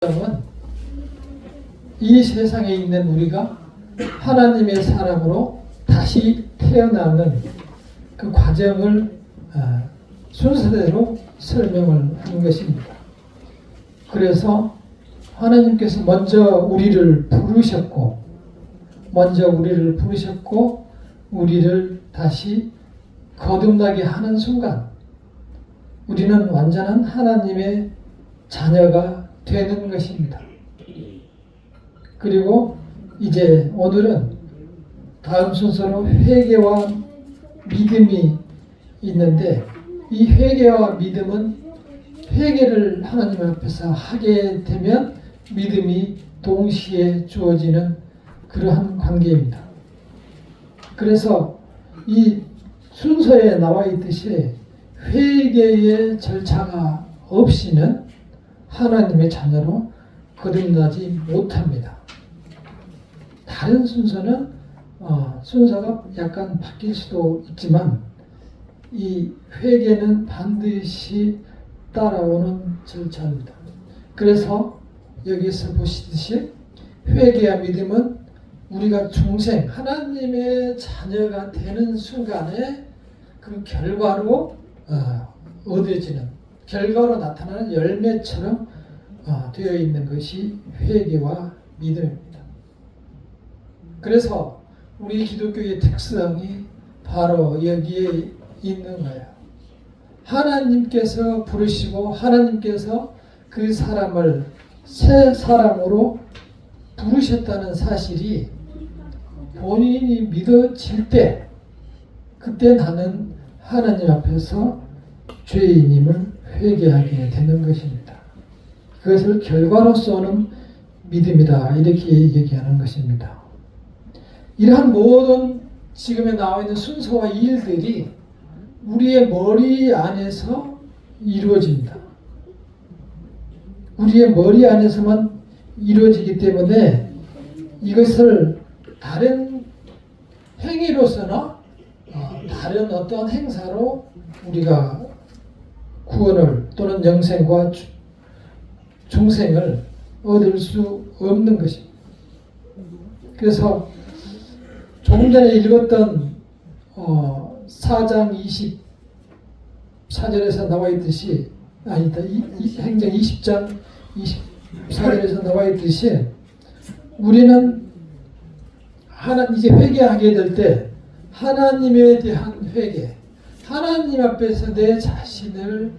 은 이 세상에 있는 우리가 하나님의 사람으로 다시 태어나는 그 과정을 순서대로 설명을 하는 것입니다. 그래서 하나님께서 먼저 우리를 부르셨고 우리를 다시 거듭나게 하는 순간 우리는 완전한 하나님의 자녀가 되는 것입니다. 그리고 이제 오늘은 다음 순서로 회개와 믿음이 있는데, 이 회개와 믿음은 회개를 하나님 앞에서 하게 되면 믿음이 동시에 주어지는 그러한 관계입니다. 그래서 이 순서에 나와 있듯이 회개의 절차가 없이는 하나님의 자녀로 거듭나지 못합니다. 다른 순서는 순서가 약간 바뀔 수도 있지만 이 회개는 반드시 따라오는 절차입니다. 그래서 여기서 보시듯이 회개와 믿음은 우리가 중생 하나님의 자녀가 되는 순간에 그 결과로 얻어지는, 결과로 나타나는 열매처럼 되어 있는 것이 회개와 믿음입니다. 그래서 우리 기독교의 특성이 바로 여기에 있는 거예요. 하나님께서 부르시고 하나님께서 그 사람을 새 사람으로 부르셨다는 사실이 본인이 믿어질 때, 그때 나는 하나님 앞에서 죄인임을 회개하게 되는 것입니다. 그것을 결과로서 오는 믿음이다, 이렇게 얘기하는 것입니다. 이러한 모든 지금에 나와 있는 순서와 일들이 우리의 머리 안에서 이루어집니다. 우리의 머리 안에서만 이루어지기 때문에 이것을 다른 행위로서나 다른 어떠한 행사로 우리가 구원을 또는 영생과 중생을 얻을 수 없는 것입니다. 그래서 조금 전에 읽었던 4장 24절에서 나와 있듯이, 행전 20장 24절에서 나와 있듯이 우리는 이제 회개하게 될 때 하나님에 대한 회개, 하나님 앞에서 내 자신을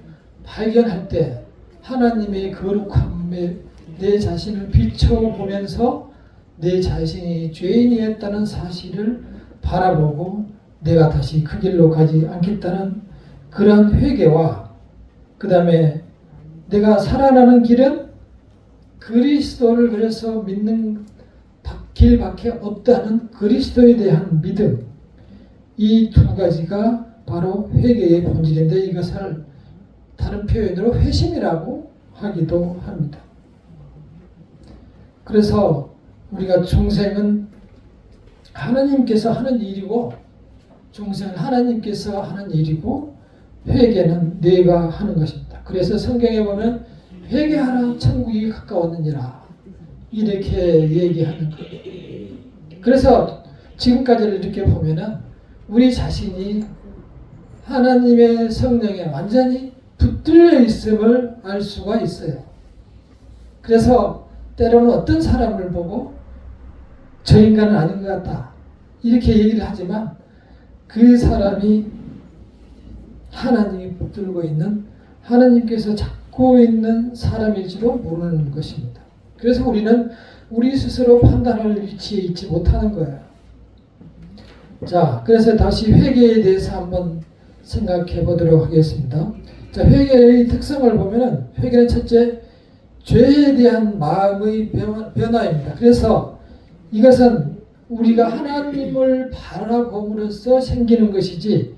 발견할 때 하나님의 거룩함에 내 자신을 비춰보면서 내 자신이 죄인이었다는 사실을 바라보고 내가 다시 그 길로 가지 않겠다는 그런 회개와, 그 다음에 내가 살아나는 길은 그리스도를 그래서 믿는 길밖에 없다는 그리스도에 대한 믿음, 이 두 가지가 바로 회개의 본질인데 이것을 다른 표현으로 회심이라고 하기도 합니다. 그래서 우리가 중생은 하나님께서 하는 일이고, 중생은 하나님께서 하는 일이고, 회개는 내가 하는 것입니다. 그래서 성경에 보면 회개하라 천국이 가까웠느니라, 이렇게 얘기하는 거예요. 그래서 지금까지를 이렇게 보면은 우리 자신이 하나님의 성령에 완전히 붙들려 있음을 알 수가 있어요. 그래서 때로는 어떤 사람을 보고 저 인간은 아닌 것 같다, 이렇게 얘기를 하지만 그 사람이 하나님이 붙들고 있는, 하나님께서 잡고 있는 사람일지도 모르는 것입니다. 그래서 우리는 우리 스스로 판단할 위치에 있지 못하는 거예요. 자, 그래서 다시 회개에 대해서 한번 생각해 보도록 하겠습니다. 자, 회개의 특성을 보면은 회개는 첫째, 죄에 대한 마음의 변화입니다. 그래서 이것은 우리가 하나님을 바라봄으로써 생기는 것이지,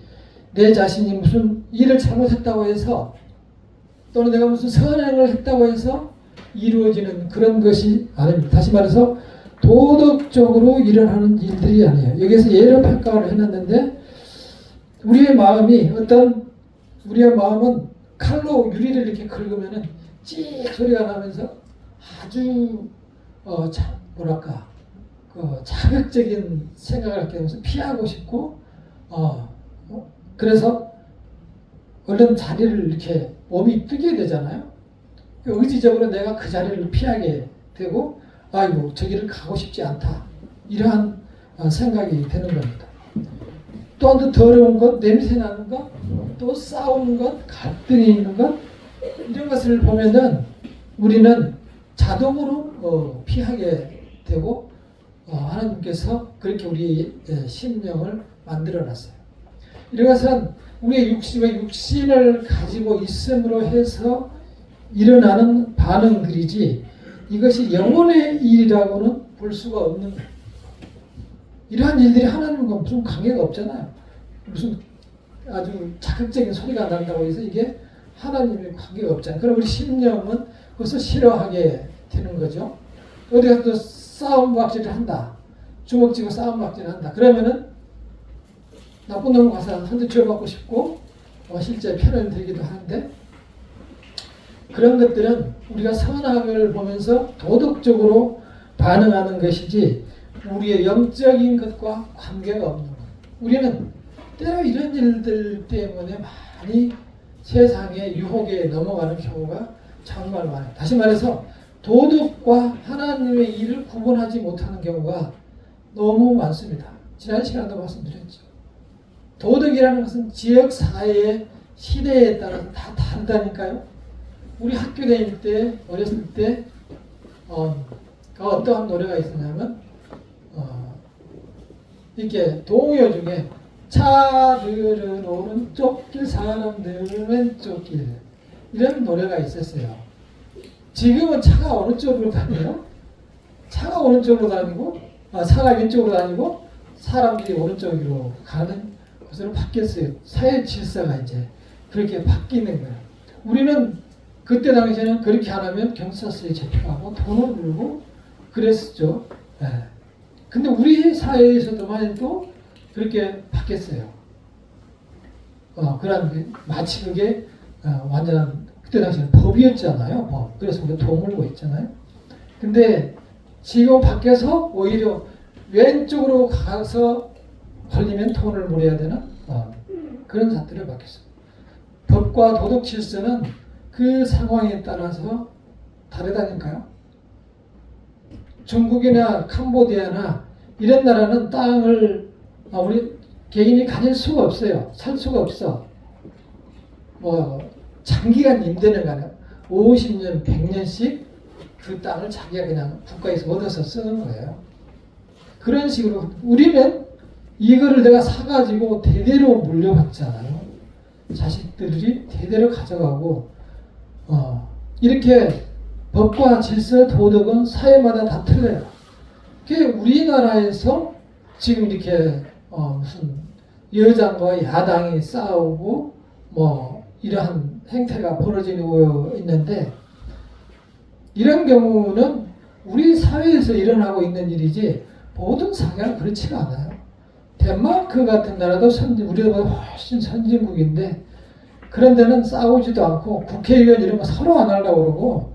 내 자신이 무슨 일을 잘못했다고 해서 또는 내가 무슨 선행을 했다고 해서 이루어지는 그런 것이 아닙니다. 다시 말해서 도덕적으로 일어나는 일들이 아니에요. 여기서 예를 평가를 해놨는데, 우리의 마음은 칼로 유리를 이렇게 긁으면은 찌익 소리가 나면서 아주 뭐랄까 자극적인 생각을 하게 되면서 피하고 싶고 그래서 얼른 자리를 이렇게 몸이 뜨게 되잖아요. 의지적으로 내가 그 자리를 피하게 되고 아이고 저기를 가고 싶지 않다 이러한 생각이 드는 겁니다. 또 한 번 더러운 것, 냄새 나는 것, 또 싸우는 것, 갈등이 있는 것 이런 것을 보면은 우리는 자동으로 피하게 되고 하나님께서 그렇게 우리의 심령을 만들어놨어요. 이런 것은 우리의 육신을 가지고 있음으로 해서 일어나는 반응들이지 이것이 영혼의 일이라고는 볼 수가 없는 거예요. 이러한 일들이 하나님과 무슨 관계가 없잖아요. 무슨 아주 자극적인 소리가 난다고 해서 이게 하나님의 관계가 없잖아요. 그럼 우리 심령은 그것을 싫어하게 되는 거죠. 어디 가서 싸움 박질을 한다. 주먹 쥐고 싸움 박질을 한다. 그러면은 나쁜 놈 가서 한 대 줘받고 싶고 실제 편을 들기도 하는데 그런 것들은 우리가 선악을 보면서 도덕적으로 반응하는 것이지 우리의 영적인 것과 관계가 없는 거예요. 우리는 때로 이런 일들 때문에 많이 세상의 유혹에 넘어가는 경우가 정말 많아요. 다시 말해서 도덕과 하나님의 일을 구분하지 못하는 경우가 너무 많습니다. 지난 시간에도 말씀드렸죠. 도덕이라는 것은 지역, 사회, 시대에 따라서 다 다르다니까요. 우리 학교 다닐 때, 어렸을 때 어떠한 노래가 있었냐면 이렇게 동요 중에 차들은 오른쪽 길, 사람들은 왼쪽 길 이런 노래가 있었어요. 지금은 차가 어느 쪽으로 다녀요? 차가 오른쪽으로 다니고 차가 왼쪽으로 다니고 사람들이 오른쪽으로 가는 것으로 바뀌었어요. 사회 질서가 이제 그렇게 바뀌는 거예요. 우리는 그때 당시에는 그렇게 안 하면 경찰서에 잡혀가고 돈을 물고 그랬었죠. 네. 근데 우리 사회에서도만 해도 그렇게 바뀌었어요. 그런 마치 그게 완전한 그때 당시에는 법이었잖아요. 법. 그래서 우리가 돈 물고 있잖아요. 근데 지금 바뀌어서 오히려 왼쪽으로 가서 걸리면 돈을 물어야 되는 그런 사태로 바뀌었어요. 법과 도덕 질서는 그 상황에 따라서 다르다니까요. 중국이나 캄보디아나 이런 나라는 땅을 우리 개인이 가질 수가 없어요. 살 수가 없어. 장기간 임대는 가능. 50년, 100년씩 그 땅을 자기가 그냥 국가에서 얻어서 쓰는 거예요. 그런 식으로 우리는 이거를 내가 사가지고 대대로 물려받잖아요. 자식들이 대대로 가져가고 이렇게 법과 질서, 도덕은 사회마다 다 틀려요. 그게 우리나라에서 지금 이렇게 무슨 여당과 야당이 싸우고 이러한 행태가 벌어지고 있는데 이런 경우는 우리 사회에서 일어나고 있는 일이지 모든 사회가 그렇지가 않아요. 덴마크 같은 나라도 우리보다 훨씬 선진국인데 그런 데는 싸우지도 않고 국회의원 이런 거 서로 안 하려고 그러고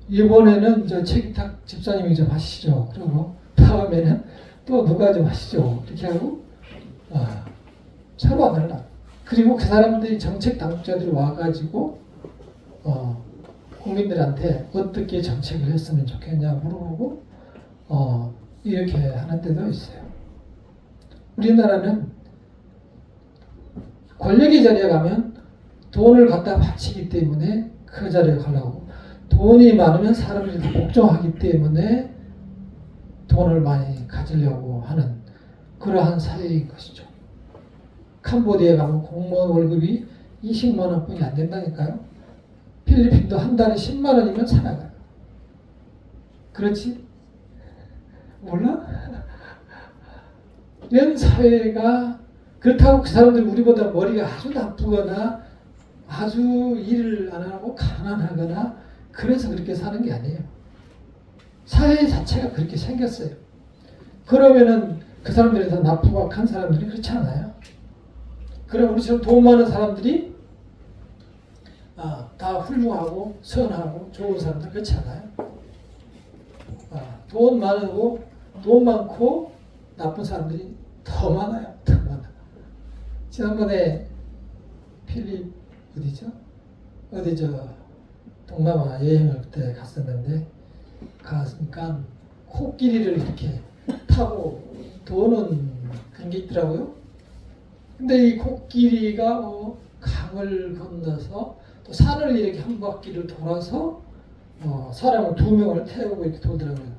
이번에는 최기탁 집사님이 좀 하시죠. 그리고 다음에는 또 누가 좀 하시죠. 이렇게 하고 서로 안 하려고. 그리고 그 사람들이 정책 당국자들이 와가지고 국민들한테 어떻게 정책을 했으면 좋겠냐 물어보고 이렇게 하는 데도 있어요. 우리나라는 권력의 자리에 가면 돈을 갖다 바치기 때문에 그 자리에 가려고 돈이 많으면 사람들이 다 복종하기 때문에 돈을 많이 가지려고 하는 그러한 사회인 것이죠. 캄보디아에 가면 공무원 월급이 20만 원뿐이 안 된다니까요. 필리핀도 한 달에 10만 원이면 살아가요. 그렇지? 몰라? 이런 사회가 그렇다고 그 사람들이 우리보다 머리가 아주 나쁘거나 아주 일을 안 하고 가난하거나 그래서 그렇게 사는 게 아니에요. 사회 자체가 그렇게 생겼어요. 그러면은 그 사람들이 더 나쁘고 악한 사람들이 그렇지 않아요. 그럼 우리처럼 돈 많은 사람들이 다 훌륭하고 선하고 좋은 사람들 그렇지 않아요. 돈 많고 돈 많고 나쁜 사람들이 더 많아요. 더 많아. 지난번에 필립 어디죠? 동남아 여행을 그때 갔었는데 가니까 코끼리를 이렇게 타고 도는 그런 게 있더라고요. 근데 이 코끼리가 강을 건너서 또 산을 이렇게 한 바퀴를 돌아서 사람을 2명을 태우고 이렇게 돌더라고요.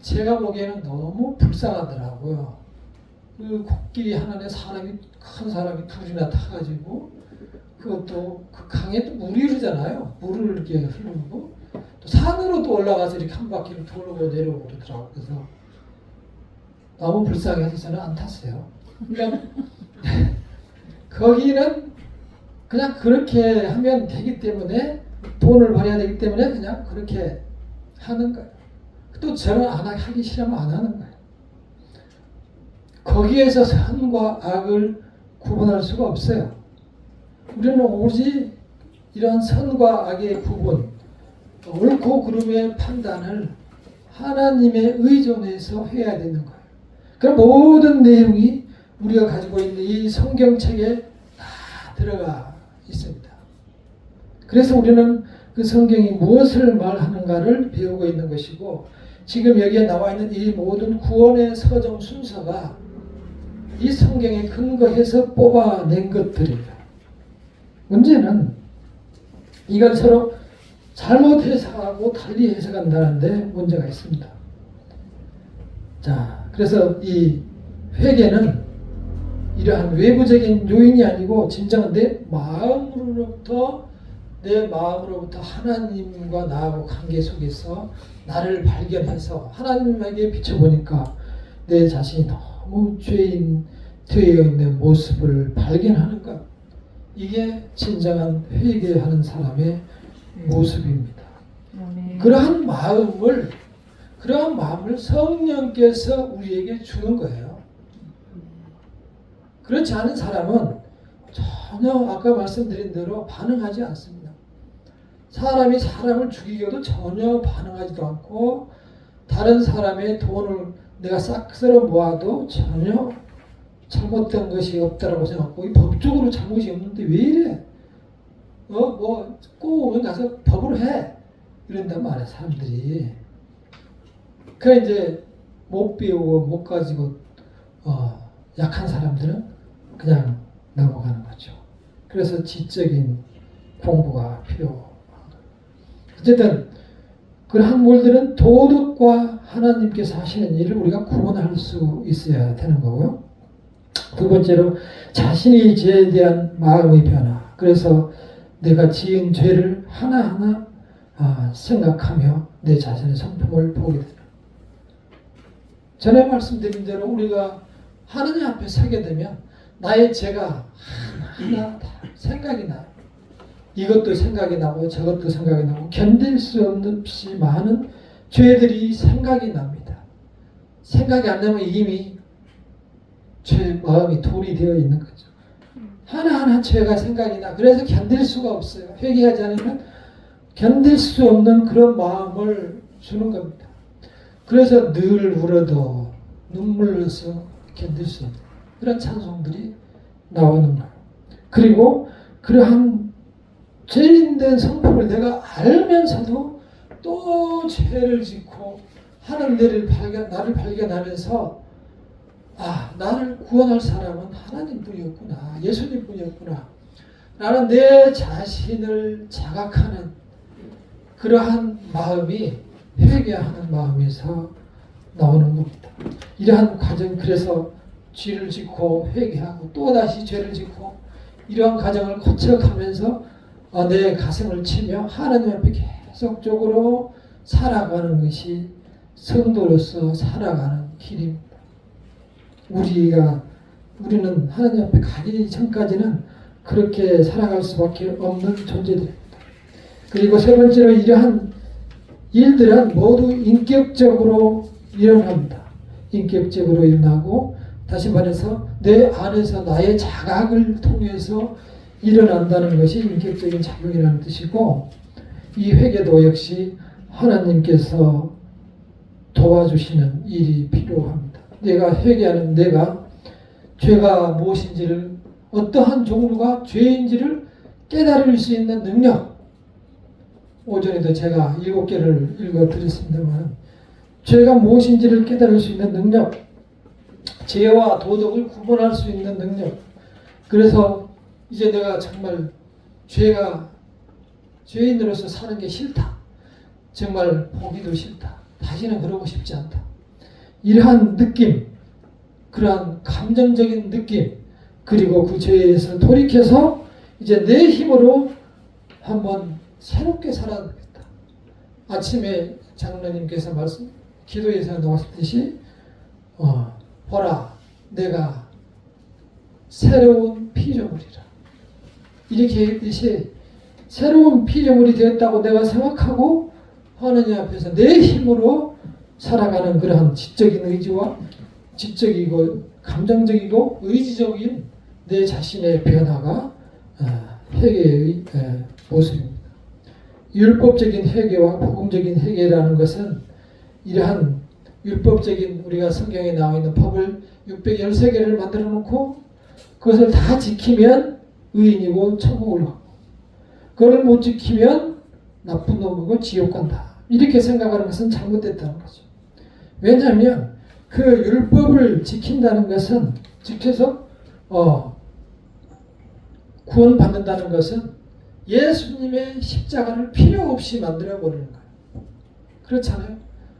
제가 보기에는 너무 불쌍하더라고요. 그 코끼리 하나에 큰 사람이 둘이나 타가지고 그것도 그 강에 또 물이 흐르잖아요. 물을 이렇게 흐르고 또 산으로 또 올라가서 이렇게 한 바퀴를 돌고 내려오고 그러더라고요. 그래서 너무 불쌍해서 저는 안 탔어요. 그러니까 거기는 그냥 그렇게 하면 되기 때문에 돈을 벌어야 되기 때문에 그냥 그렇게 하는 거예요. 또 저는 하기 싫으면 안 하는 거예요. 거기에서 선과 악을 구분할 수가 없어요. 우리는 오직 이러한 선과 악의 구분, 옳고 그름의 판단을 하나님의 의존에서 해야 되는 거예요. 그럼 모든 내용이 우리가 가지고 있는 이 성경책에 다 들어가 있습니다. 그래서 우리는 그 성경이 무엇을 말하는가를 배우고 있는 것이고 지금 여기에 나와 있는 이 모든 구원의 서정 순서가 이 성경에 근거해서 뽑아낸 것들입니다. 문제는 이걸 서로 잘못 해석하고 달리 해석한다는데 문제가 있습니다. 자, 그래서 이 회개는 이러한 외부적인 요인이 아니고 진정한 내 마음으로부터 하나님과 나하고 관계 속에서 나를 발견해서 하나님에게 비춰보니까 내 자신이 너무 죄인 되어 있는 모습을 발견하는 것. 이게 진정한 회개하는 사람의 모습입니다. 그러한 마음을 성령께서 우리에게 주는 거예요. 그렇지 않은 사람은 전혀 아까 말씀드린 대로 반응하지 않습니다. 사람이 사람을 죽이고도 전혀 반응하지도 않고 다른 사람의 돈을 내가 싹 쓸어 모아도 전혀 잘못된 것이 없다라고 생각하고 이 법적으로 잘못이 없는데 왜 이래? 꼭 가서 법으로 해 이런단 말이야 사람들이. 그래 이제 못 배우고 못 가지고 약한 사람들은 그냥 넘어가는 거죠. 그래서 지적인 공부가 필요합니다. 어쨌든 그러한 물들은 도덕과 하나님께서 하시는 일을 우리가 구분할 수 있어야 되는 거고요. 두 번째로 자신의 죄에 대한 마음의 변화. 그래서 내가 지은 죄를 하나하나 생각하며 내 자신의 성품을 보게 되는. 전에 말씀드린 대로 우리가 하나님 앞에 서게 되면 나의 죄가 하나하나 다 생각이 나요. 이것도 생각이 나고 저것도 생각이 나고 견딜 수 없이 많은 죄들이 생각이 납니다. 생각이 안 나면 이미 죄 마음이 돌이 되어 있는 거죠. 하나하나 죄가 생각이 나. 그래서 견딜 수가 없어요. 회개하지 않으면 견딜 수 없는 그런 마음을 주는 겁니다. 그래서 늘 울어도 눈물 흘려서 견딜 수 없는 그런 찬송들이 나오는 거예요. 그리고 그러한 죄인된 성품을 내가 알면서도 또 죄를 짓고 하는 나를 발견하면서 나를 구원할 사람은 하나님뿐이었구나, 예수님뿐이었구나 라는 내 자신을 자각하는 그러한 마음이 회개하는 마음에서 나오는 겁니다. 이러한 과정, 그래서 죄를 짓고 회개하고 또다시 죄를 짓고 이러한 과정을 거쳐가면서 내 가슴을 치며 하나님 앞에 계속적으로 살아가는 것이 성도로서 살아가는 길입니다. 우리는 하나님 앞에 가기 전까지는 그렇게 살아갈 수밖에 없는 존재들입니다. 그리고 세 번째로 이러한 일들은 모두 인격적으로 일어납니다. 인격적으로 일어나고 다시 말해서 내 안에서 나의 자각을 통해서 일어난다는 것이 인격적인 작용이라는 뜻이고 이 회개도 역시 하나님께서 도와주시는 일이 필요합니다. 내가 회개하는 내가 죄가 무엇인지를 어떠한 종류가 죄인지를 깨달을 수 있는 능력. 오전에도 제가 7개를 읽어드렸습니다만 죄가 무엇인지를 깨달을 수 있는 능력, 죄와 도덕을 구분할 수 있는 능력. 그래서 이제 내가 정말 죄인으로서 사는 게 싫다. 정말 보기도 싫다. 다시는 그러고 싶지 않다. 이러한 느낌, 그러한 감정적인 느낌, 그리고 그 죄에서 돌이켜서 이제 내 힘으로 한번 새롭게 살아야겠다. 아침에 장로님께서 기도에서 나왔듯이 보라, 내가 새로운 피조물이라. 이렇게 했듯이 새로운 피조물이 되었다고 내가 생각하고 하느님 앞에서 내 힘으로 살아가는 그러한 지적인 의지와 지적이고 감정적이고 의지적인 내 자신의 변화가 회개의 모습입니다. 율법적인 회개와 복음적인 회개라는 것은 이러한 율법적인 우리가 성경에 나와 있는 법을 613개를 만들어 놓고 그것을 다 지키면 의인이고 천국을 가고 그걸 못 지키면 나쁜 놈이고 지옥 간다. 이렇게 생각하는 것은 잘못됐다는 거죠. 왜냐하면 그 율법을 지킨다는 것은 지켜서 구원받는다는 것은 예수님의 십자가를 필요 없이 만들어버리는 거예요. 그렇잖아요.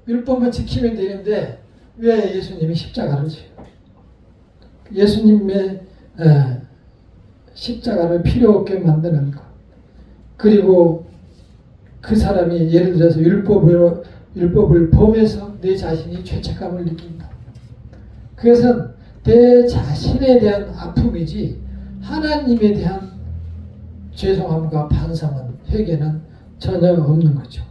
율법만 지키면 되는데 왜 예수님이 십자가를 지어요? 예수님의 십자가를 필요 없게 만드는 것. 그리고 그 사람이 예를 들어서 율법을 범해서 내 자신이 죄책감을 느낀다. 그것은 내 자신에 대한 아픔이지 하나님에 대한 죄송함과 반성은 회개는 전혀 없는 거죠.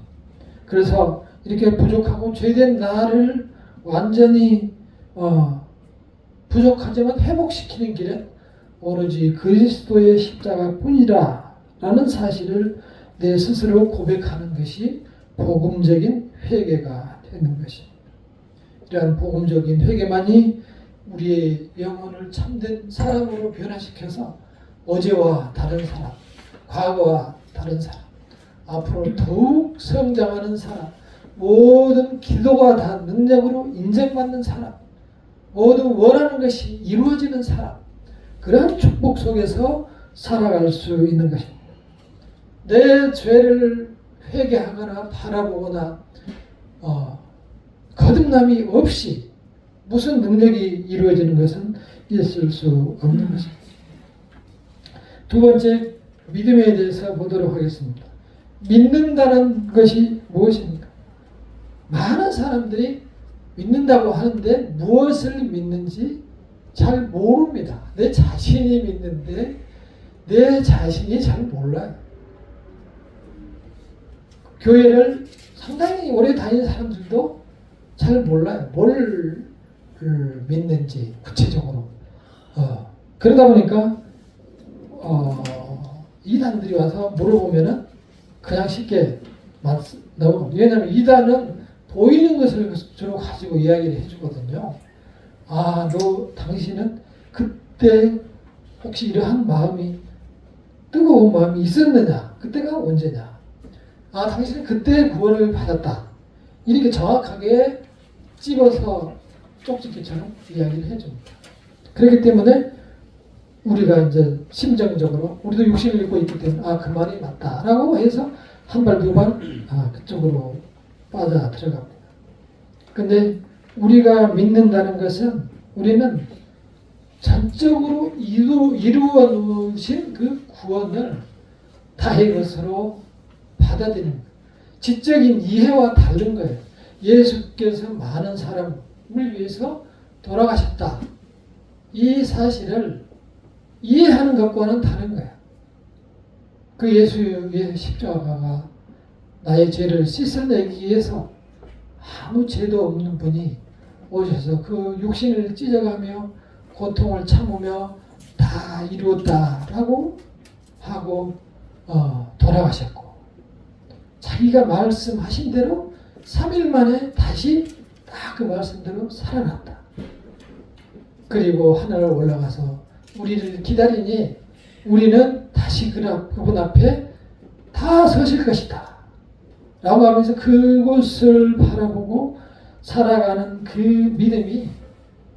그래서 이렇게 부족하고 죄된 나를 완전히 부족하지만 회복시키는 길은 오로지 그리스도의 십자가뿐이라 라는 사실을 내 스스로 고백하는 것이 복음적인 회개가 되는 것입니다. 이러한 복음적인 회개만이 우리의 영혼을 참된 사람으로 변화시켜서 어제와 다른 사람, 과거와 다른 사람, 앞으로 더욱 성장하는 사람, 모든 기도가 다 능력으로 인정받는 사람, 모든 원하는 것이 이루어지는 사람, 그러한 축복 속에서 살아갈 수 있는 것입니다. 내 죄를 회개하거나 바라보거나 거듭남이 없이 무슨 능력이 이루어지는 것은 있을 수 없는 것입니다. 두 번째, 믿음에 대해서 보도록 하겠습니다. 믿는다는 것이 무엇입니까? 많은 사람들이 믿는다고 하는데 무엇을 믿는지 잘 모릅니다. 내 자신이 믿는데 내 자신이 잘 몰라요. 교회를 상당히 오래 다니는 사람들도 잘 몰라요. 뭘 믿는지 구체적으로. 그러다 보니까 이단들이 와서 물어보면은 그냥 쉽게 넘어갑니다. 왜냐하면 이단은 보이는 것을 주로 가지고 이야기를 해주거든요. 당신은 그때 혹시 이러한 마음이 뜨거운 마음이 있었느냐? 그때가 언제냐? 당신은 그때 구원을 받았다. 이렇게 정확하게 찝어서 쪽집게처럼 이야기를 해줍니다. 그렇기 때문에 우리가 이제 심정적으로 우리도 육신을 입고 있기 때문에 그 말이 맞다라고 해서 한 발 두 발 그쪽으로 빠져 들어갑니다. 근데 우리가 믿는다는 것은 우리는 전적으로 이루어 놓으신 그 구원을 다의 것으로 받아들이는 거예요. 지적인 이해와 다른 거예요. 예수께서 많은 사람을 위해서 돌아가셨다. 이 사실을 이해하는 것과는 다른 거예요. 그 예수의 십자가가 나의 죄를 씻어내기 위해서 아무 죄도 없는 분이 오셔서 그 육신을 찢어가며 고통을 참으며 다 이루었다라고 하고 돌아가셨고 자기가 말씀하신 대로 3일 만에 다시 딱 그 말씀대로 살아났다. 그리고 하늘 올라가서 우리를 기다리니 우리는 다시 그분 앞에 다 서실 것이다. 라고 하면서 그곳을 바라보고 살아가는 그 믿음이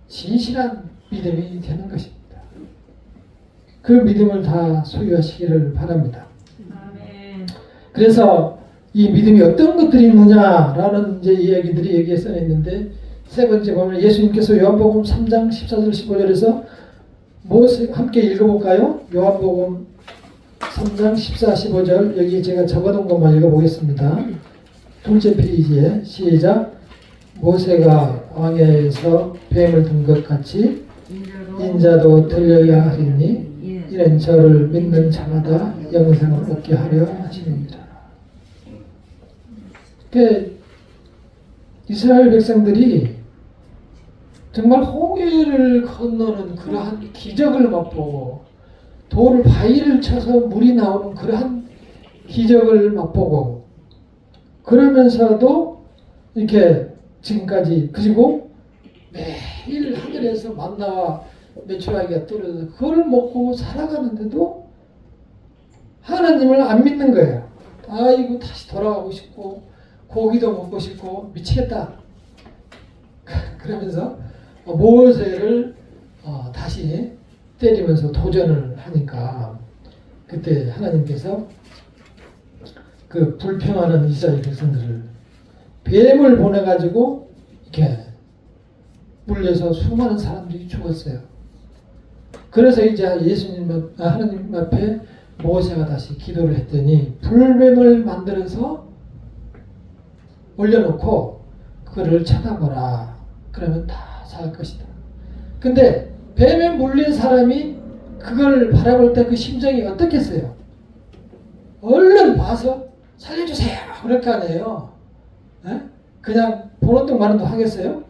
진실한 믿음이 되는 것입니다. 그 믿음을 다 소유하시기를 바랍니다. 그래서 이 믿음이 어떤 것들이 있느냐라는 이제 이야기들이 여기에 써 있는데, 세 번째 보면 예수님께서 요한복음 3장 14절 15절에서 함께 읽어볼까요? 요한복음 3장 14, 15절 여기 제가 적어놓은 것만 읽어보겠습니다. 둘째 페이지에 시작. 모세가 광야에서 뱀을 든 것 같이 인자도 들려야 하리니 이는 저를 믿는 자마다 영생을 얻게 하려 하시느니라. 이스라엘 백성들이 정말 홍해를 건너는 그러한 기적을 맛보고 돌을 바위를 쳐서 물이 나오는 그러한 기적을 맛보고 그러면서도 이렇게 지금까지 그리고 매일 하늘에서 만나와 메추라기가 떨어져서 그걸 먹고 살아가는데도 하나님을 안 믿는 거예요. 아이고 다시 돌아가고 싶고 고기도 먹고 싶고 미치겠다. 그러면서 모세를 다시 때리면서 도전을 하니까 그때 하나님께서 그 불평하는 이스라엘 백성들을 뱀을 보내가지고 이렇게 물려서 수많은 사람들이 죽었어요. 그래서 이제 하나님 앞에 모세가 다시 기도를 했더니 불뱀을 만들어서 올려놓고 그거를 쳐다보라. 그러면 다 살 것이다. 근데 뱀에 물린 사람이 그걸 바라볼 때 그 심정이 어떻겠어요? 얼른 봐서 살려주세요. 그럴 거 아니에요. 에? 그냥 보는 둥 마는 둥 하겠어요?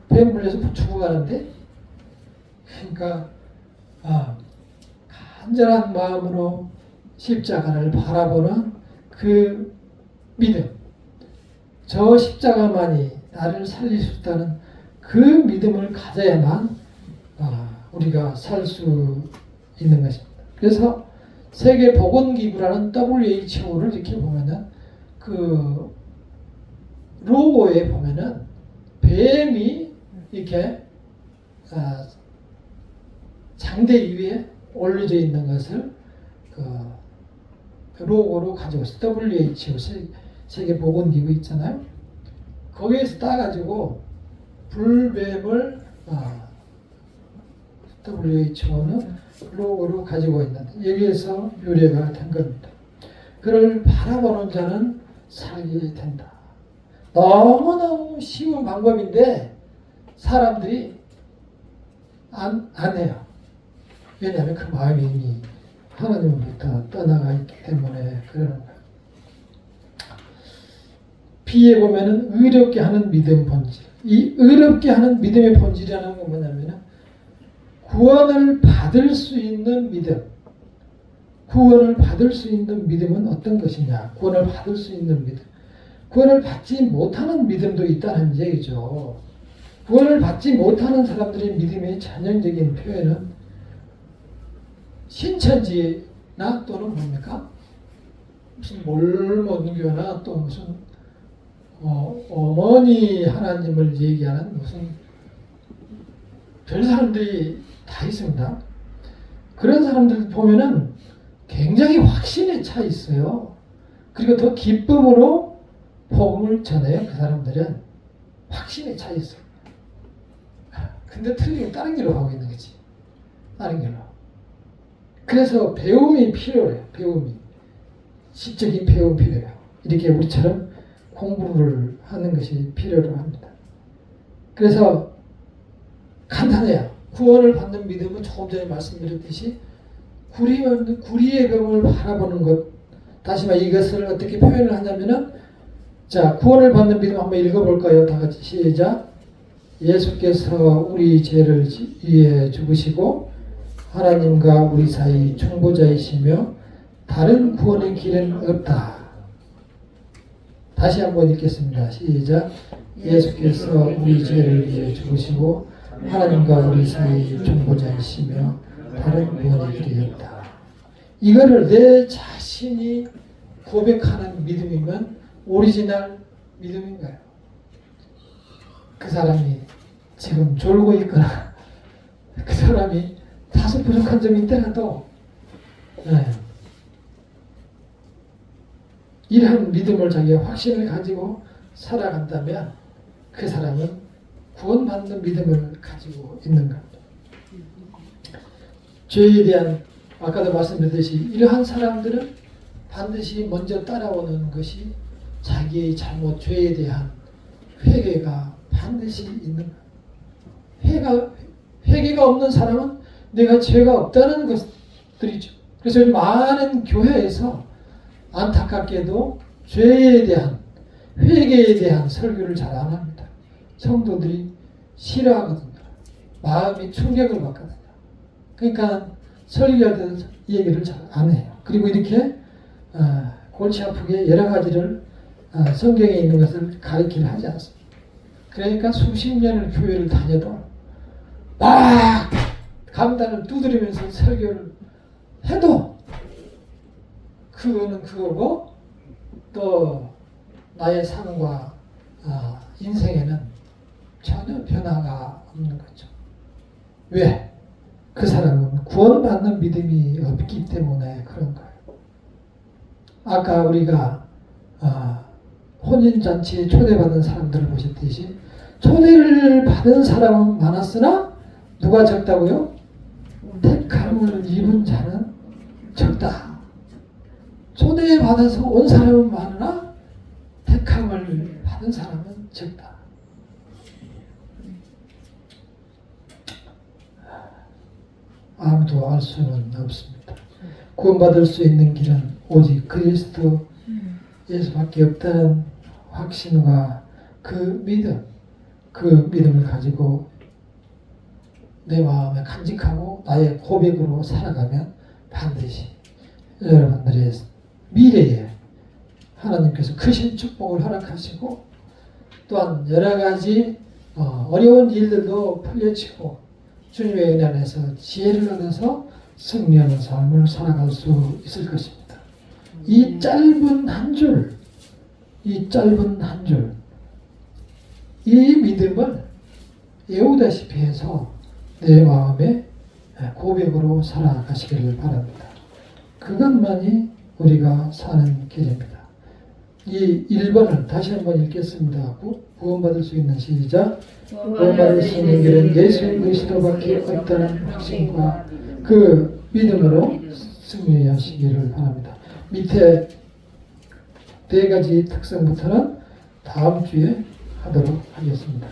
뱀 물려서 죽어가는데? 그러니까 간절한 마음으로 십자가를 바라보는 그 믿음, 저 십자가만이 나를 살릴 수 있다는 그 믿음을 가져야만 우리가 살 수 있는 것입니다. 그래서 세계보건기구라는 WHO를 이렇게 보면은 그 로고에 보면은 뱀이 이렇게 장대 위에 올려져 있는 것을 그 로고로 가지고 있어요. WHO 세계보건기구 있잖아요. 거기에서 따가지고 불뱀을 WHO는 로고로 가지고 있는데 여기에서 유래가 된 겁니다. 그를 바라보는 자는 살게 된다. 너무너무 쉬운 방법인데 사람들이 안 해요. 왜냐하면 그 마음이 이미 하나님으로부터 떠나가 있기 때문에 그러는 거예요. B에 보면은 의롭게 하는 믿음 본질. 이 의롭게 하는 믿음의 본질이라는 건 뭐냐면은 구원을 받을 수 있는 믿음. 구원을 받을 수 있는 믿음은 어떤 것이냐? 구원을 받을 수 있는 믿음. 구원을 받지 못하는 믿음도 있다는 얘기죠. 구원을 받지 못하는 사람들의 믿음의 전형적인 표현은 신천지나 또는 뭡니까? 무슨 몰몬교나 또 무슨 어머니 하나님을 얘기하는 무슨 별 사람들이 다 있습니다. 그런 사람들 보면은 굉장히 확신에 차 있어요. 그리고 더 기쁨으로 복음을 전해요. 그 사람들은 확신에 차 있어요. 근데 틀리게 다른 길로 가고 있는 거지. 다른 길로. 그래서 배움이 필요해요. 배움이. 시적인 배움이 필요해요. 이렇게 우리처럼 공부를 하는 것이 필요로 합니다. 그래서 간단해요. 구원을 받는 믿음은 조금 전에 말씀드렸듯이 구리의 병을 바라보는 것. 다시 말해 이것을 어떻게 표현을 하냐면은 자, 구원을 받는 믿음 한번 읽어볼까요? 다 같이 시작. 예수께서 우리 죄를 위해 죽으시고 하나님과 우리 사이 중보자이시며 다른 구원의 길은 없다. 다시 한번 읽겠습니다. 시작. 예수께서 우리 죄를 위해 죽으시고 하나님과 우리 사이 중보자이시며 다른 무언의 길이 없다. 이거를 내 자신이 고백하는 믿음이면 오리지널 믿음인 거예요. 그 사람이 지금 졸고 있거나 그 사람이 다소 부족한 점이 있더라도 이러한 믿음을 자기가 확신을 가지고 살아간다면 그 사람은 구원받는 믿음을 가지고 있는 겁니다. 죄에 대한 아까도 말씀드렸듯이 이러한 사람들은 반드시 먼저 따라오는 것이 자기의 잘못, 죄에 대한 회개가 반드시 있는 거예요. 회개가 없는 사람은 내가 죄가 없다는 것들이죠. 그래서 많은 교회에서 안타깝게도 죄에 대한, 회개에 대한 설교를 잘 안 합니다. 성도들이 싫어하거든요. 마음이 충격을 받거든요. 그러니까 설교할 때는 이 얘기를 잘 안 해요. 그리고 이렇게 골치 아프게 여러 가지를 성경에 있는 것을 가르치려 하지 않습니다. 그러니까 수십 년을 교회를 다녀도 막 강단을 두드리면서 설교를 해도 그거는 그거고 또 나의 삶과 인생에는 전혀 변화가 없는 거죠. 왜? 그 사람은 구원받는 믿음이 없기 때문에 그런 거예요. 아까 우리가 혼인잔치에 초대받은 사람들을 보셨듯이 초대를 받은 사람은 많았으나 누가 적다고요? 택함을 입은 자는 적다. 초대받아서 온 사람은 많으나 택함을 받은 사람은 적다. 아무도 알 수는 없습니다. 구원받을 수 있는 길은 오직 그리스도 예수밖에 없다는 확신과 그 믿음을 가지고 내 마음에 간직하고 나의 고백으로 살아가면 반드시 여러분들의 미래에 하나님께서 크신 축복을 허락하시고 또한 여러 가지 어려운 일들도 풀려지고 주님의 은혜 안에서 지혜를 얻어서 승리하는 삶을 살아갈 수 있을 것입니다. 이 짧은 한 줄, 이 믿음을 외우다시피 해서 내 마음에 고백으로 살아가시기를 바랍니다. 그것만이 우리가 사는 길입니다. 이 1번을 다시 한번 읽겠습니다. 구원받을 수 있는 시작. 구원받을 수 있는 길은 예수 그리스도밖에 없다는 확신과 그 믿음으로 승리하시기를 바랍니다. 밑에 4가지 특성부터는 다음 주에 하도록 하겠습니다.